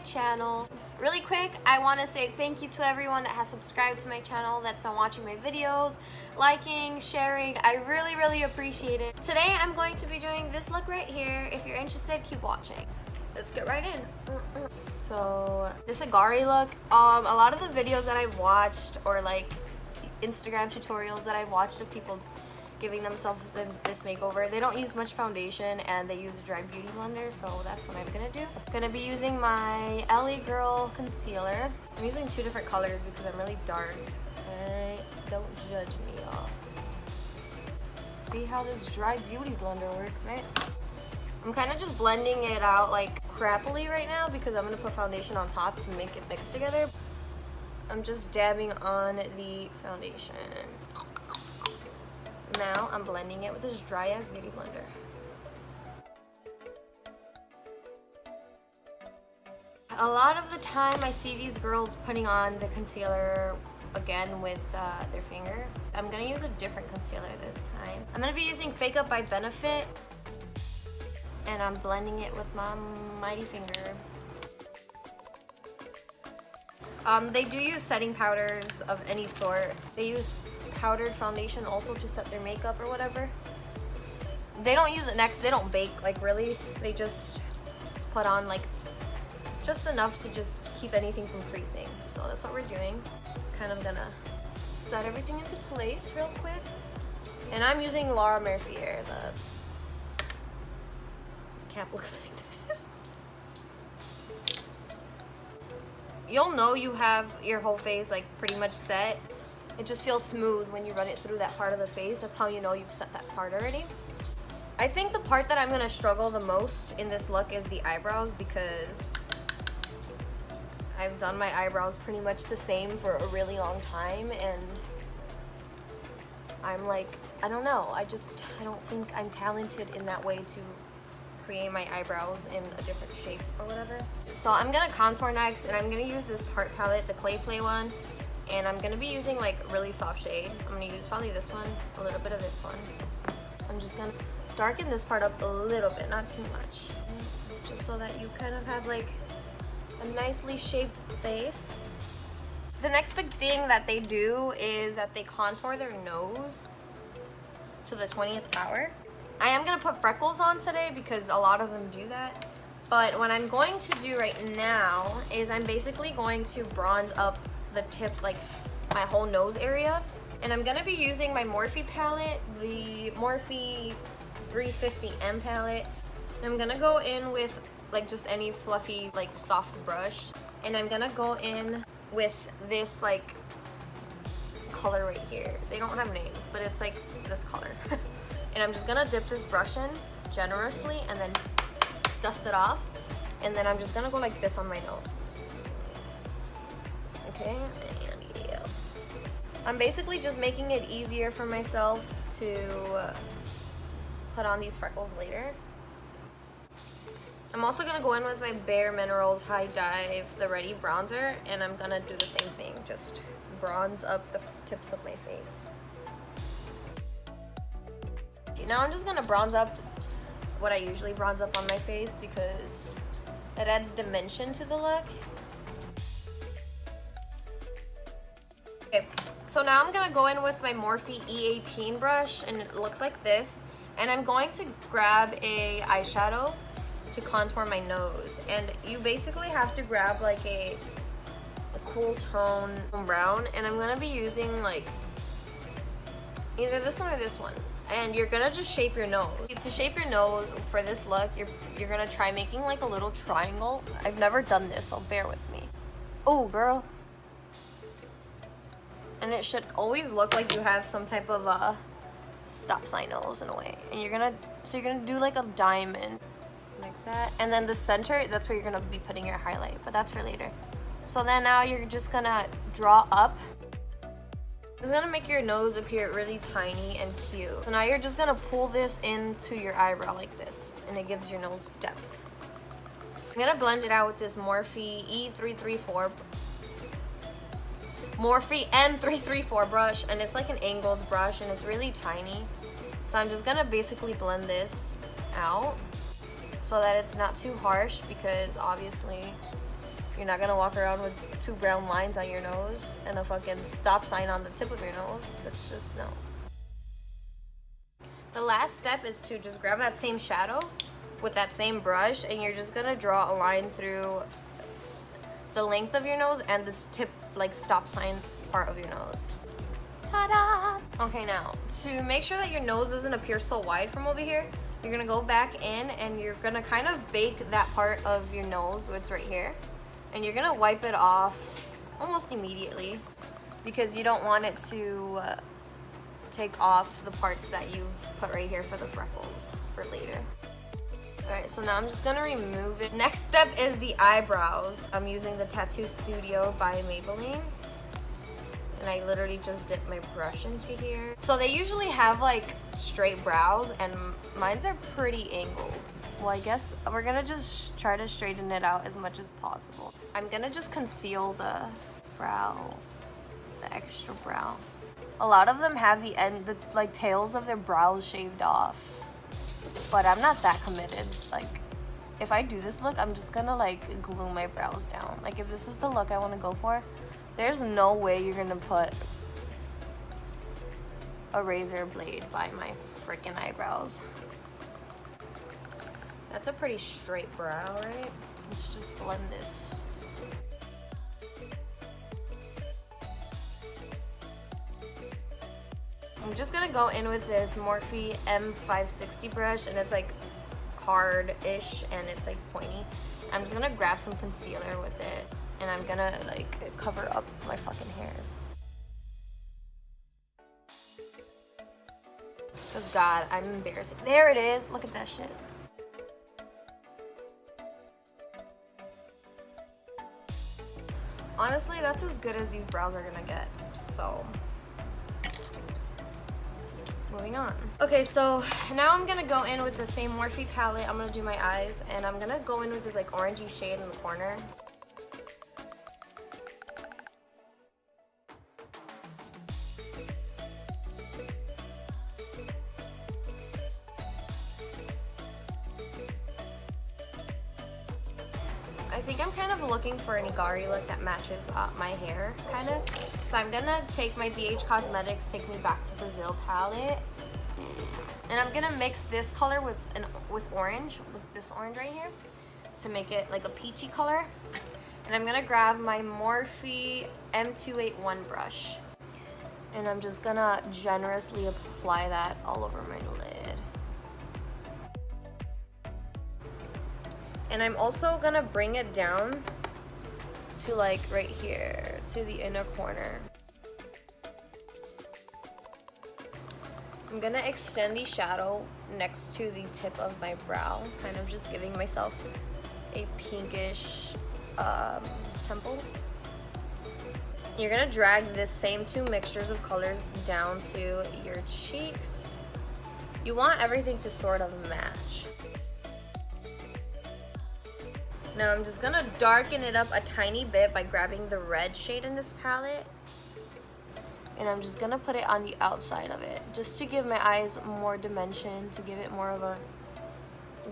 channel. Really quick, I want to say thank you to everyone that has subscribed to my channel, that's been watching my videos, liking, sharing. I really appreciate it. Today I'm going to be doing this look right here. If you're interested, keep watching. Let's get right in. So this Igari look, a lot of the videos that I've watched, or like Instagram tutorials that I've watched of people giving themselves this makeover, they don't use much foundation and they use a dry beauty blender, so that's what I'm gonna do. I'm gonna be using my LA Girl concealer. I'm using two different colors because I'm really dark. Alright, don't judge me, y'all. See how this dry beauty blender works, right? I'm kind of just blending it out like crappily right now because I'm gonna put foundation on top to make it mix together. I'm just dabbing on the foundation. Now I'm blending it with this dry ass beauty blender. A lot of the time I see these girls putting on the concealer again with their finger. I'm gonna use a different concealer this time. I'm gonna be using Fake Up by Benefit, and I'm blending it with my mighty finger. They do use setting powders of any sort. They use powdered foundation also to set their makeup or whatever. They don't use it next, they don't bake, like really. They just put on like just enough to just keep anything from creasing. So that's what we're doing. Just kind of gonna set everything into place real quick. And I'm using Laura Mercier. The cap looks like this. You'll know you have your whole face like pretty much set. It just feels smooth when you run it through that part of the face. That's how you know you've set that part already. I think the part that I'm gonna struggle the most in this look is the eyebrows, because I've done my eyebrows pretty much the same for a really long time, and I'm like, I don't know, I don't think I'm talented in that way to create my eyebrows in a different shape or whatever. So I'm gonna contour next, and I'm gonna use this Tarte palette, the Clay Play one. And I'm gonna be using like really soft shade. I'm gonna use probably this one, a little bit of this one. I'm just gonna darken this part up a little bit, not too much. Just so that you kind of have like a nicely shaped face. The next big thing that they do is that they contour their nose to the 20th power. I am gonna put freckles on today because a lot of them do that. But what I'm going to do right now is I'm basically going to bronze up the tip, like my whole nose area, and I'm gonna be using my Morphe palette, the Morphe 350M palette, and I'm gonna go in with like just any fluffy like soft brush, and I'm gonna go in with this like color right here. They don't have names, but it's like this color. And I'm just gonna dip this brush in generously and then dust it off, and then I'm just gonna go like this on my nose. Okay, and yeah. I'm basically just making it easier for myself to put on these freckles later. I'm also gonna go in with my Bare Minerals High Dive The Ready bronzer, and I'm gonna do the same thing, just bronze up the tips of my face. Now I'm just gonna bronze up what I usually bronze up on my face because it adds dimension to the look. Okay, so now I'm gonna go in with my Morphe E18 brush, and it looks like this. And I'm going to grab a eyeshadow to contour my nose. And you basically have to grab like a cool tone brown. And I'm gonna be using like either this one or this one. And you're gonna just shape your nose. To shape your nose for this look, you're gonna try making like a little triangle. I've never done this, so bear with me. Oh, girl. And it should always look like you have some type of stop sign nose in a way. And you're gonna do like a diamond like that. And then the center, that's where you're gonna be putting your highlight, but that's for later. So then now you're just gonna draw up. It's gonna make your nose appear really tiny and cute. So now you're just gonna pull this into your eyebrow like this, and it gives your nose depth. I'm gonna blend it out with this Morphe Morphe M334 brush, and it's like an angled brush, and it's really tiny. So I'm just gonna basically blend this out so that it's not too harsh, because obviously You're not gonna walk around with 2 brown lines on your nose and a fucking stop sign on the tip of your nose. That's just no. The last step is to just grab that same shadow with that same brush, and you're just gonna draw a line through the length of your nose and this tip, like, stop sign part of your nose. Ta-da! Okay, now, to make sure that your nose doesn't appear so wide from over here, you're gonna go back in and you're gonna kind of bake that part of your nose, which is right here, and you're gonna wipe it off almost immediately because you don't want it to take off the parts that you've put right here for the freckles for later. Alright, so now I'm just gonna remove it. Next step is the eyebrows. I'm using the Tattoo Studio by Maybelline. And I literally just dip my brush into here. So they usually have like straight brows, and mine's are pretty angled. Well, I guess we're gonna just try to straighten it out as much as possible. I'm gonna just conceal the brow, the extra brow. A lot of them have the like tails of their brows shaved off, but I'm not that committed. Like, if I do this look, I'm just gonna like glue my brows down. Like, if this is the look I want to go for, there's no way you're gonna put a razor blade by my freaking eyebrows. That's a pretty straight brow, right? Let's just blend this. I'm just gonna go in with this Morphe M560 brush, and it's like hard-ish and it's like pointy. I'm just gonna grab some concealer with it, and I'm gonna like cover up my fucking hairs. Cause God, I'm embarrassing. There it is, look at that shit. Honestly, that's as good as these brows are gonna get, so. Moving on. Okay, so now I'm gonna go in with the same Morphe palette. I'm gonna do my eyes, and I'm gonna go in with this like orangey shade in the corner. I think I'm kind of looking for an Igari look that matches my hair, kind of. So I'm gonna take my BH Cosmetics Take Me Back to Brazil palette, and I'm gonna mix this color with orange, with this orange right here, to make it like a peachy color. And I'm gonna grab my Morphe M281 brush, and I'm just gonna generously apply that all over my lid. And I'm also gonna bring it down to like right here, to the inner corner. I'm gonna extend the shadow next to the tip of my brow, kind of just giving myself a pinkish temple. You're gonna drag this same 2 mixtures of colors down to your cheeks. You want everything to sort of match. Now I'm just gonna darken it up a tiny bit by grabbing the red shade in this palette, and I'm just gonna put it on the outside of it, just to give my eyes more dimension, to give it more of a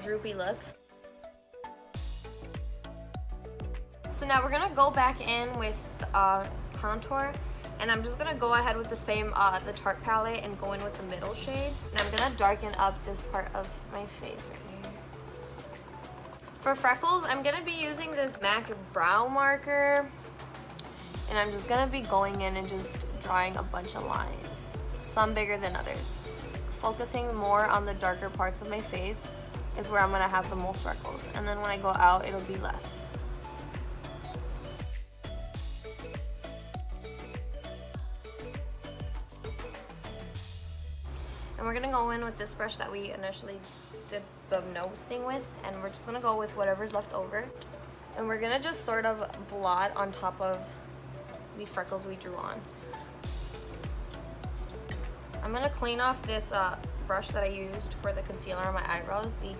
droopy look. So now we're gonna go back in with contour, and I'm just gonna go ahead with the same the Tarte palette and go in with the middle shade, and I'm gonna darken up this part of my face right here. For freckles, I'm gonna be using this MAC brow marker, and I'm just gonna be going in and just drawing a bunch of lines, some bigger than others. Focusing more on the darker parts of my face is where I'm gonna have the most freckles, and then when I go out, it'll be less. And we're gonna go in with this brush that we initially did the nose thing with, and we're just gonna go with whatever's left over, and we're gonna just sort of blot on top of the freckles we drew on. I'm gonna clean off this brush that I used for the concealer on my eyebrows, the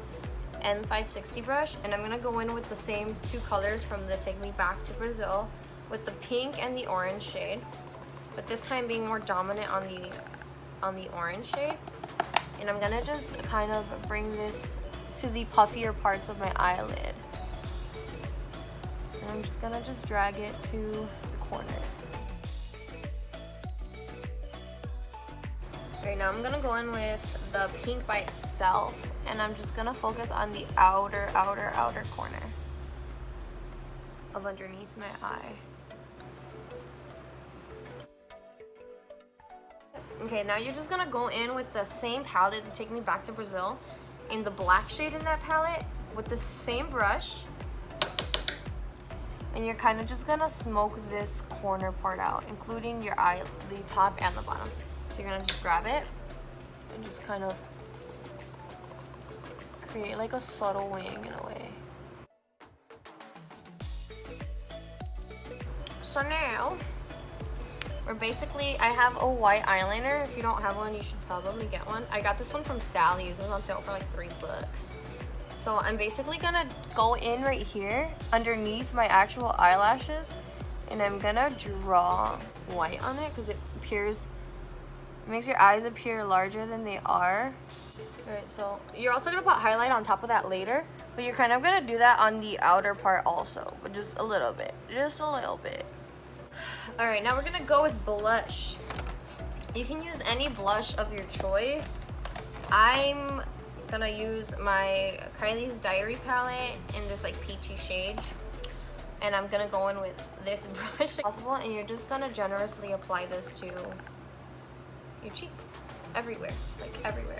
M560 brush, and I'm gonna go in with the same 2 colors from the Take Me Back to Brazil, with the pink and the orange shade, but this time being more dominant on the orange shade. And I'm gonna just kind of bring this to the puffier parts of my eyelid. And I'm just gonna drag it to the corners. Okay, now I'm gonna go in with the pink by itself, and I'm just gonna focus on the outer corner of underneath my eye. Okay, now you're just gonna go in with the same palette to take me back to Brazil, in the black shade in that palette, with the same brush, and you're kind of just gonna smoke this corner part out, including your eye, the top and the bottom. So you're gonna just grab it and just kind of create like a subtle wing in a way. So now we're basically, I have a white eyeliner. If you don't have one, you should probably get one. I got this one from Sally's. It was on sale for like $3. So I'm basically gonna go in right here underneath my actual eyelashes, and I'm gonna draw white on it because it appears, it makes your eyes appear larger than they are. Alright, so you're also gonna put highlight on top of that later, but you're kind of gonna do that on the outer part also, but just a little bit, just a little bit. Alright, now we're gonna go with blush. You can use any blush of your choice. I'm gonna use my Kylie's Diary palette in this like peachy shade, and I'm gonna go in with this brush possible, and you're just gonna generously apply this to your cheeks, everywhere, like everywhere.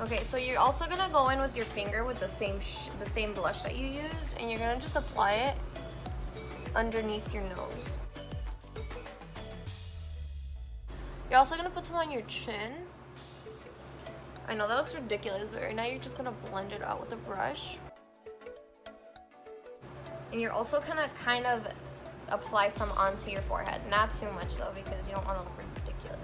Okay, so you're also gonna go in with your finger with the same blush that you used, and you're gonna just apply it underneath your nose. You're also gonna put some on your chin. I know that looks ridiculous, but right now you're just gonna blend it out with a brush. And you're also gonna kind of apply some onto your forehead. Not too much though, because you don't want to look ridiculous.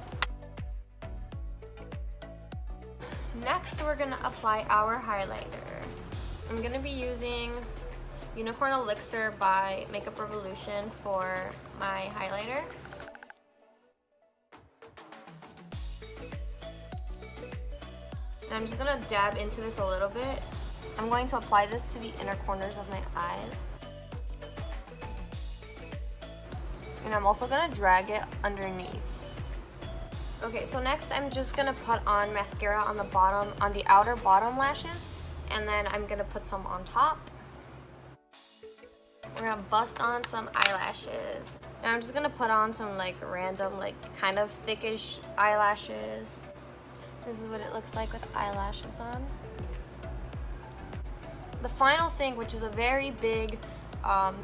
Next, we're gonna apply our highlighter. I'm gonna be using Unicorn Elixir by Makeup Revolution for my highlighter. And I'm just gonna dab into this a little bit. I'm going to apply this to the inner corners of my eyes. And I'm also gonna drag it underneath. Okay, so next I'm just gonna put on mascara on the bottom, on the outer bottom lashes, and then I'm gonna put some on top. We're gonna bust on some eyelashes. And I'm just gonna put on some like random, like kind of thickish eyelashes. This is what it looks like with eyelashes on. The final thing, which is a very big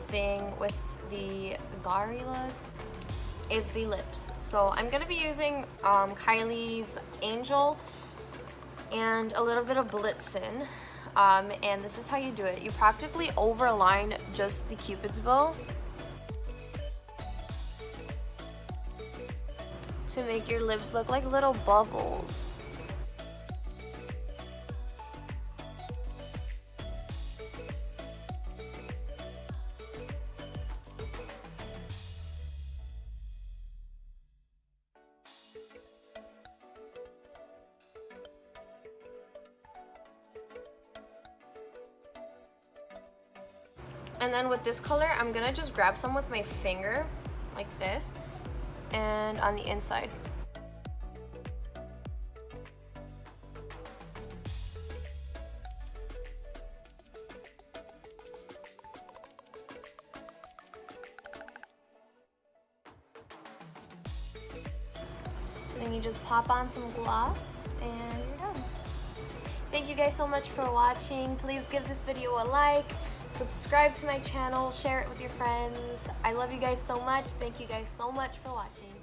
thing with the Igari look, is the lips. So I'm gonna be using Kylie's Angel and a little bit of Blitzen. And this is how you do it. You practically overline just the Cupid's bow to make your lips look like little bubbles. And then with this color, I'm gonna just grab some with my finger, like this, and on the inside. Then you just pop on some gloss, and you're done. Thank you guys so much for watching. Please give this video a like. Subscribe to my channel, share it with your friends. I love you guys so much. Thank you guys so much for watching.